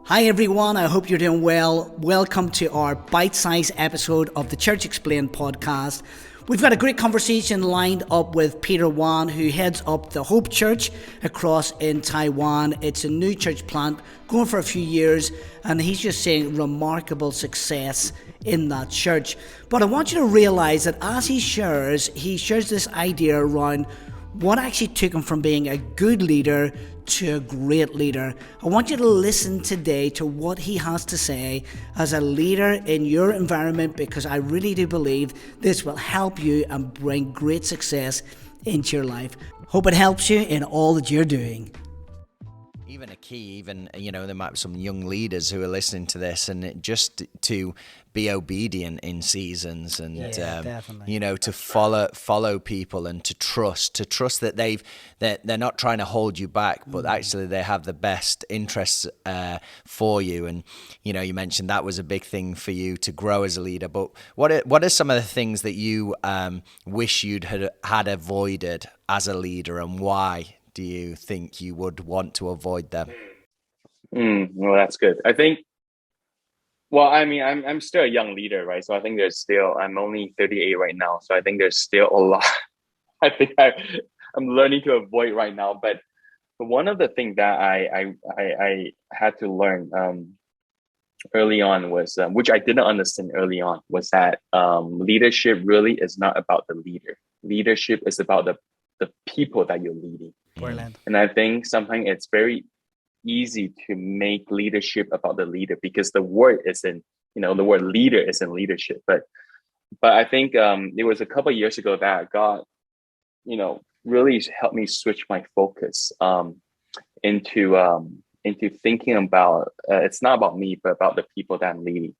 Hi everyone, I hope you're doing well. Welcome to our bite-sized episode of the Church Explained podcast. We've got a great conversation lined up with Peter Wan, who heads up the Hope Church across in Taiwan. It's a new church plant going for a few years, and he's just seeing remarkable success in that church. But I want you to realize that as he shares this idea around what actually took him from being a good leader to a great leader. I want you to listen today to what he has to say as a leader in your environment, because I really do believe this will help you and bring great success into your life. Hope it helps you in all that you're doing. Even a key, there might be some young leaders who are listening to this, and just to be obedient in seasons, and to follow people, and to trust that they're not trying to hold you back, but actually they have the best interests for you. And you mentioned that was a big thing for you to grow as a leader. But what are some of the things that you wish you'd had avoided as a leader, and why do you think you would want to avoid them? Well, that's good. I think, I'm still a young leader, right? So I think I'm only 38 right now. So I think there's still a lot I think I'm learning to avoid right now. But one of the things that I had to learn early on was, which I didn't understand early on, was that leadership really is not about the leader. Leadership is about the people that you're leading. Brilliant. And I think sometimes it's very easy to make leadership about the leader, because the word leader is in leadership. But I think it was a couple of years ago that God, really helped me switch my focus into thinking about it's not about me, but about the people that I'm leading.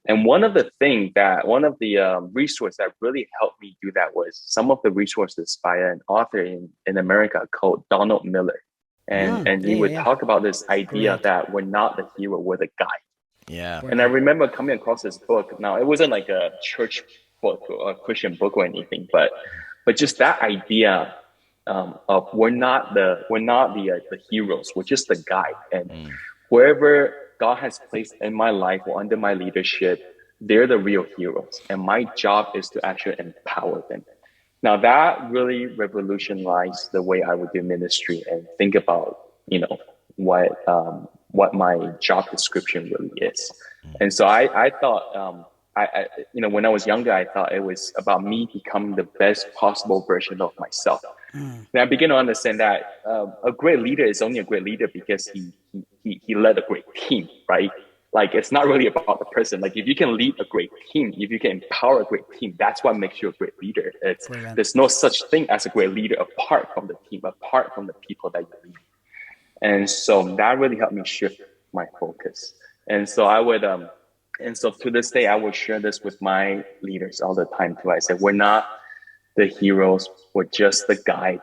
And one of the resources that really helped me do that was some of the resources by an author in America called Donald Miller. And he would talk about this idea that we're not the hero, we're the guide. Yeah. And I remember coming across this book. Now, it wasn't like a church book or a Christian book or anything, but just that idea of we're not the heroes, we're just the guide. And wherever God has placed in my life or under my leadership, they're the real heroes. And my job is to actually empower them. Now, that really revolutionized the way I would do ministry and think about, what my job description really is. And so I thought, when I was younger, I thought it was about me becoming the best possible version of myself. And I began to understand that a great leader is only a great leader because he led a great team, right? Like, it's not really about the person. Like, if you can lead a great team, if you can empower a great team, that's what makes you a great leader. There's no such thing as a great leader apart from the team, apart from the people that you lead. And so that really helped me shift my focus. And so to this day, I will share this with my leaders all the time too. I said, we're not the heroes, we're just the guide.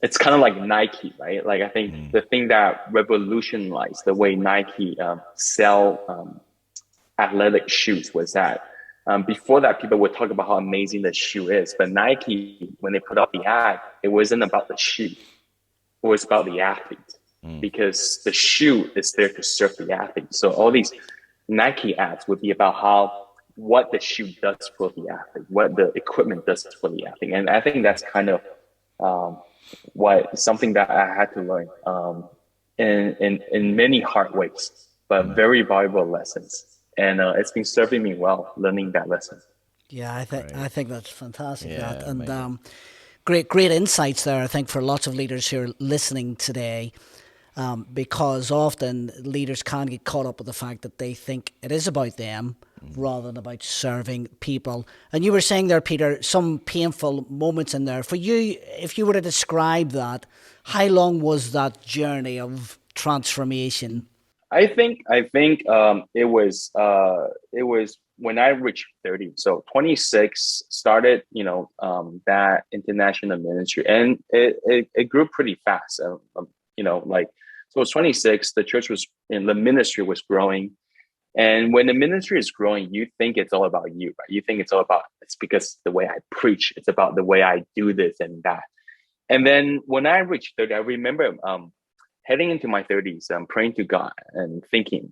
It's kind of like Nike, right? Like, I think the thing that revolutionized the way Nike sell athletic shoes was that before that, people would talk about how amazing the shoe is. But Nike, when they put out the ad, it wasn't about the shoe. It was about the athlete, because the shoe is there to serve the athlete. So all these Nike ads would be about what the shoe does for the athlete, what the equipment does for the athlete. And I think that's kind of something that I had to learn in many hard ways, but very valuable lessons. And it's been serving me well, learning that lesson. Yeah, I think that's fantastic. Yeah, and great insights there, I think, for lots of leaders who are listening today. Because often leaders can get caught up with the fact that they think it is about them rather than about serving people. And you were saying there, Peter, some painful moments in there. For you, if you were to describe that, how long was that journey of transformation? I think it was when I reached 30. So 26 started, that international ministry, and it grew pretty fast. So it was 26, the ministry was growing. And when the ministry is growing, you think it's all about you, right? You think it's because the way I preach, it's about the way I do this and that. And then when I reached 30, I remember heading into my 30s, I'm praying to God and thinking,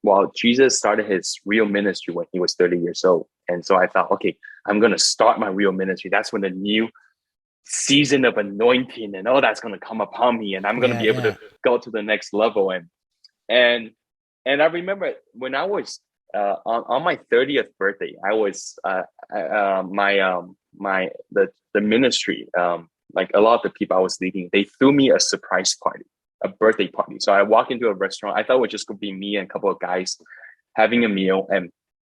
well, Jesus started his real ministry when he was 30 years old. And so I thought, okay, I'm going to start my real ministry. That's when the new season of anointing and all that's going to come upon me. And I'm going to be able to go to the next level. And I remember when I was on my 30th birthday, I was the ministry, like a lot of the people I was leading, they threw me a surprise party, a birthday party. So I walked into a restaurant. I thought it was just going to be me and a couple of guys having a meal, and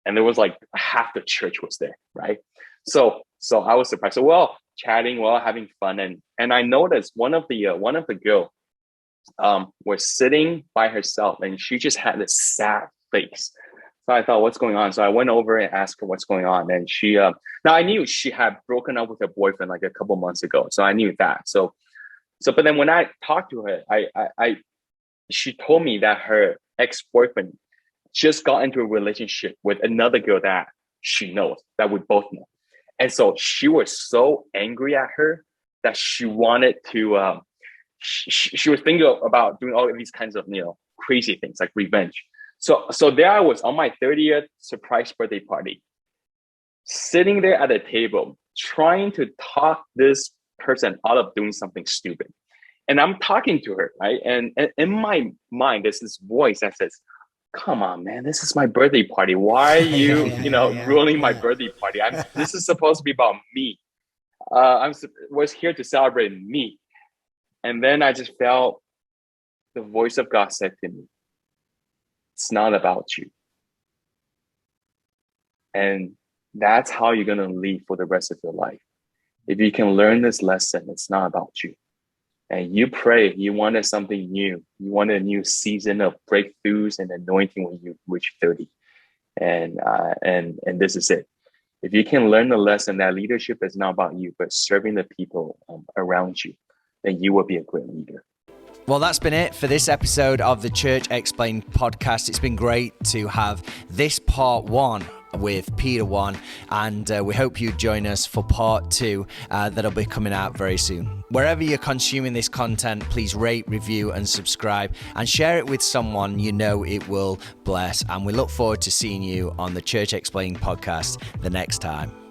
there was like half the church was there, right? So I was surprised. So we're all chatting, we're all having fun, and I noticed one of the girl was sitting by herself, and she just had this sad face. So I thought, what's going on? So I went over and asked her what's going on. And she, now I knew she had broken up with her boyfriend like a couple months ago. So I knew that. So, but then when I talked to her, she told me that her ex-boyfriend just got into a relationship with another girl that she knows, that we both know. And so she was so angry at her that she wanted to, she was thinking about doing all of these kinds of, crazy things like revenge. So there I was on my 30th surprise birthday party, sitting there at a table, trying to talk this person out of doing something stupid. And I'm talking to her, right? And in my mind, there's this voice that says, come on, man, this is my birthday party. Why are you, ruining my birthday party? This is supposed to be about me. Was here to celebrate me. And then I just felt the voice of God said to me, it's not about you. And that's how you're going to live for the rest of your life. If you can learn this lesson, it's not about you. And you pray, you wanted something new. You wanted a new season of breakthroughs and anointing when you reach 30. And this is it. If you can learn the lesson that leadership is not about you, but serving the people around you, then you will be a great leader. Well, that's been it for this episode of the Church Explained podcast. It's been great to have this part one with Peter Wan, and we hope you join us for part two that'll be coming out very soon. Wherever you're consuming this content, please rate, review, and subscribe, and share it with someone you know it will bless. And we look forward to seeing you on the Church Explained podcast the next time.